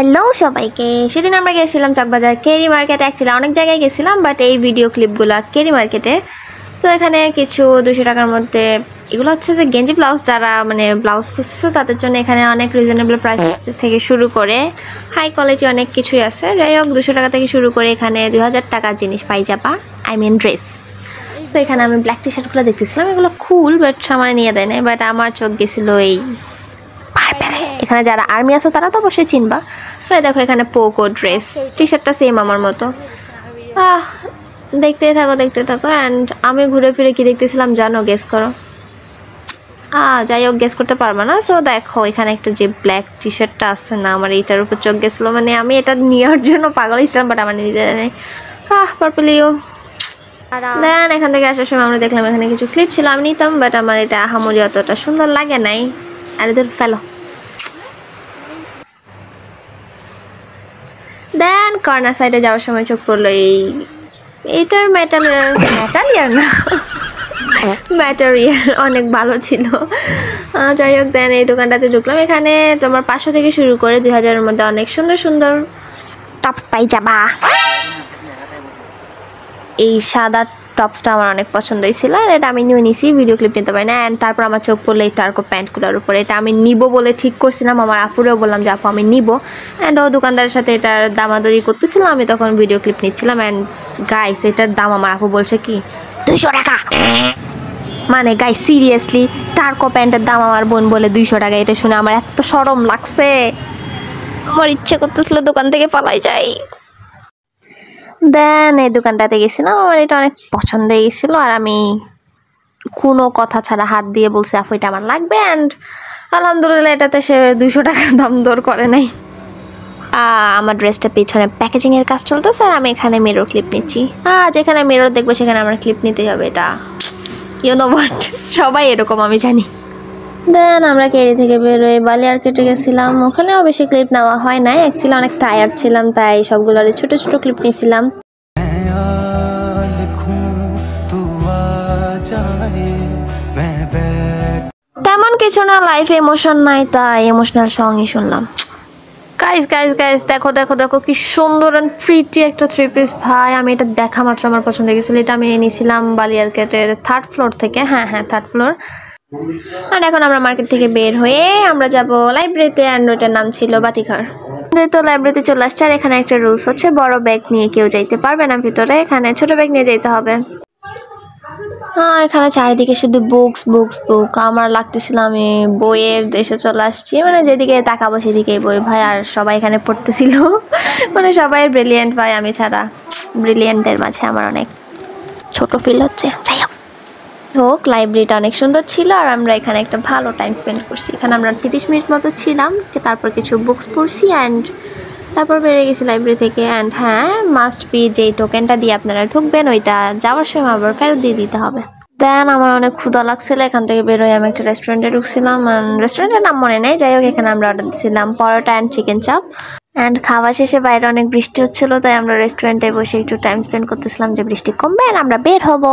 Hello সবাইকে। সেদিন আমরা গেছিলাম চকবাজার কেরি মার্কেটে। অ্যাকচুয়ালি অনেক জায়গায় গেছিলাম, বাট এই ভিডিও ক্লিপগুলো কেরি মার্কেটে। সো এখানে কিছু 200 টাকার মধ্যে এগুলো হচ্ছে যে গেঞ্জি ব্লাউজ, যারা মানে ব্লাউজ খুঁজতেছে তাদের জন্য এখানে অনেক রিজনেবল প্রাইস থেকে শুরু করে হাই কোয়ালিটি অনেক কিছুই আছে। যাই হোক, 200 টাকা থেকে শুরু করে এখানে 2000 টাকার জিনিস পাই যাবা, ড্রেস। সো এখানে আমি ব্ল্যাক টি শার্টগুলো দেখতেছিলাম, এগুলো কুল, বাট সামনে নিয়ে দেয় নাই। বাট আমার চোখ গেছিল এই এখানে যারা আর্মি আছো তারা তো অবশ্যই চিনবা। সো দেখো এখানে পোকো ড্রেস, টি শার্টটা সেম আমার মতো। দেখতে থাকো অ্যান্ড আমি ঘুরে ফিরে কি দেখতেছিলাম জানো? গেস করো। যাই হোক, গেস করতে পারবা না। সো দেখো এখানে একটা যে ব্ল্যাক টি শার্টটা আছে না, আমার এইটার উপর চোখ গেছিলো। মানে আমি এটা নেওয়ার জন্য পাগল হয়েছিলাম, বাট আমার নিতে নেই। পার্পলিও দেন এখান থেকে আসার সময় আমরা দেখলাম এখানে কিছু ক্লিপ ছিল, আমি নিতাম, বাট আমার এটা আহামরি অতটা সুন্দর লাগে নাই। আর এদের ফেলো। দেন কর্নার সাইডে যাওয়ার সময় চোখ পড়লো এইটার ম্যাটেরিয়াল অনেক ভালো ছিল। যাই হোক, দেন এই দোকানটাতে ঢুকলাম। এখানে তোমার 500 থেকে শুরু করে 2000-এর মধ্যে অনেক সুন্দর সুন্দর টপস পাই যাবা। এই সাদা টপসটা আমার অনেক পছন্দ হয়েছিল, আর এটা আমি নিয়ে নিছি, ভিডিও ক্লিপ নিতে পারি না। অ্যান্ড তারপর আমার চোখ পড়লো এই টার্কো প্যান্টগুলোর উপরে। এটা আমি নিব বলে ঠিক করছিলাম, আমার আপুরেও বললাম যে আপু আমি নিব। অ্যান্ড ও দোকানদারের সাথে এটার দামাদরি করতেছিলাম, আমি তখন ভিডিও ক্লিপ নিচ্ছিলাম। অ্যান্ড গাইস, এটার দাম আমার আপু বলছে কি 200 টাকা। মানে গাইস সিরিয়াসলি, টার্কো প্যান্টের দাম আমার বোন বলে 200 টাকা। এটা শুনে আমার এত শরম লাগছে, আমার ইচ্ছে করতেছিল দোকান থেকে পালাই যাই। দেন এই দোকানটাতে গেছিলাম, আমার এটা অনেক পছন্দ হয়ে গেছিলো, আর আমি কোনো কথা ছাড়া হাত দিয়ে বলছি আপু এটা আমার লাগবে। অ্যান্ড আলহামদুলিল্লাহ এটাতে সে 200 টাকা দাম দর করে নাই। আমার ড্রেসটা পিছনে প্যাকেজিংয়ের কাজ চলতেছে, আর আমি এখানে মিরর ক্লিপ নিচ্ছি। যেখানে মিরর দেখবো সেখানে আমার ক্লিপ নিতেই হবে, এটা ইউ নো হোয়াট, সবাই এরকম আমি জানি। দেন আমরা কেরি থেকে বেরোয় বালিয়ার কেটে গেছিলাম, ওখানেও বেশি ক্লিপ নেওয়া হয় নাই। অ্যাকচুয়ালি অনেক টায়ার্ড ছিলাম, তাই সবগুলোর ছোট ছোট ক্লিপ নিয়েছিলাম। তেমন কিছু না, লাইফে ইমোশন নাই, তাই ইমোশনাল সংই শুনলাম। গাইস দেখো কি সুন্দর অ্যান্ড প্রিটি একটা 3 পিস ভাই। আমি এটা দেখা মাত্র আমার পছন্দ হয়ে গেছিল। এটা আমি নিয়েছিলাম বালিয়ার কেটের 3rd ফ্লোর থেকে। হ্যাঁ 3rd ফ্লোর। আর এখন আমরা মার্কেট থেকে বের হয়ে আমরা যাব লাইব্রেরিতে, অ্যান্ড ওটার নাম ছিল বাতিঘর। তো লাইব্রেরিতে চলে আসছে, আর এখানে একটা রুলস হচ্ছে বড় ব্যাগ নিয়ে কেউ যাইতে পারবে না ভিতরে, এখানে ছোট ব্যাগ নিয়ে যেতে হবে। এখানে চারিদিকে শুধু বুক। আমার লাগতেছিল আমি বইয়ের দেশে চলে আসছি, মানে যেদিকে তাকাবো সেদিকেই বই ভাই। আর সবাই এখানে পড়তেছিল, মানে সবাই ব্রিলিয়েন্ট ভাই, আমি ছাড়া। ব্রিলিয়েন্টদের মাঝে আমার অনেক ছোট ফিল হচ্ছে। যাই হোক, লাইব্রেরিটা অনেক সুন্দর ছিল, আর আমরা এখানে একটা ভালো টাইম স্পেন্ড করছি। এখানে আমরা 30 মিনিট মতো ছিলাম, তারপর কিছু বুকস পড়ছি, অ্যান্ড তারপর বেরিয়ে গেছি লাইব্রেরি থেকে। অ্যান্ড হ্যাঁ, মাস্ট বি যেই টোকেনটা দিয়ে আপনারা ঢুকবেন ওইটা যাওয়ার সময় আবার ফেরত দিয়ে দিতে হবে। দেন আমার অনেক ক্ষুধা লাগছিল, এখান থেকে বেরোয় আমি একটা রেস্টুরেন্টে ঢুকছিলাম। রেস্টুরেন্টের নাম মনে নেই, যাই হোক এখানে আমরা অর্ডার দিয়েছিলাম পরোটা অ্যান্ড চিকেন চাপ। অ্যান্ড খাওয়া শেষে বাইরে অনেক বৃষ্টি হচ্ছিলো, তাই আমরা রেস্টুরেন্টে বসে একটু টাইম স্পেন্ড করতেছিলাম যে বৃষ্টি কমবে আর আমরা বের হব।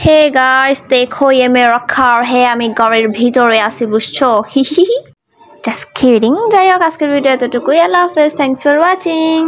হে গাইস দেখো ये मेरा कार है, আমি ঘরের ভিতরে আছি বুঝছো, জাস্ট কিডিং। যাই হোক, আজকের ভিডিও এতটুকুই। আল্লাহ হাফেজ, থ্যাংকস ফর ওয়াচিং।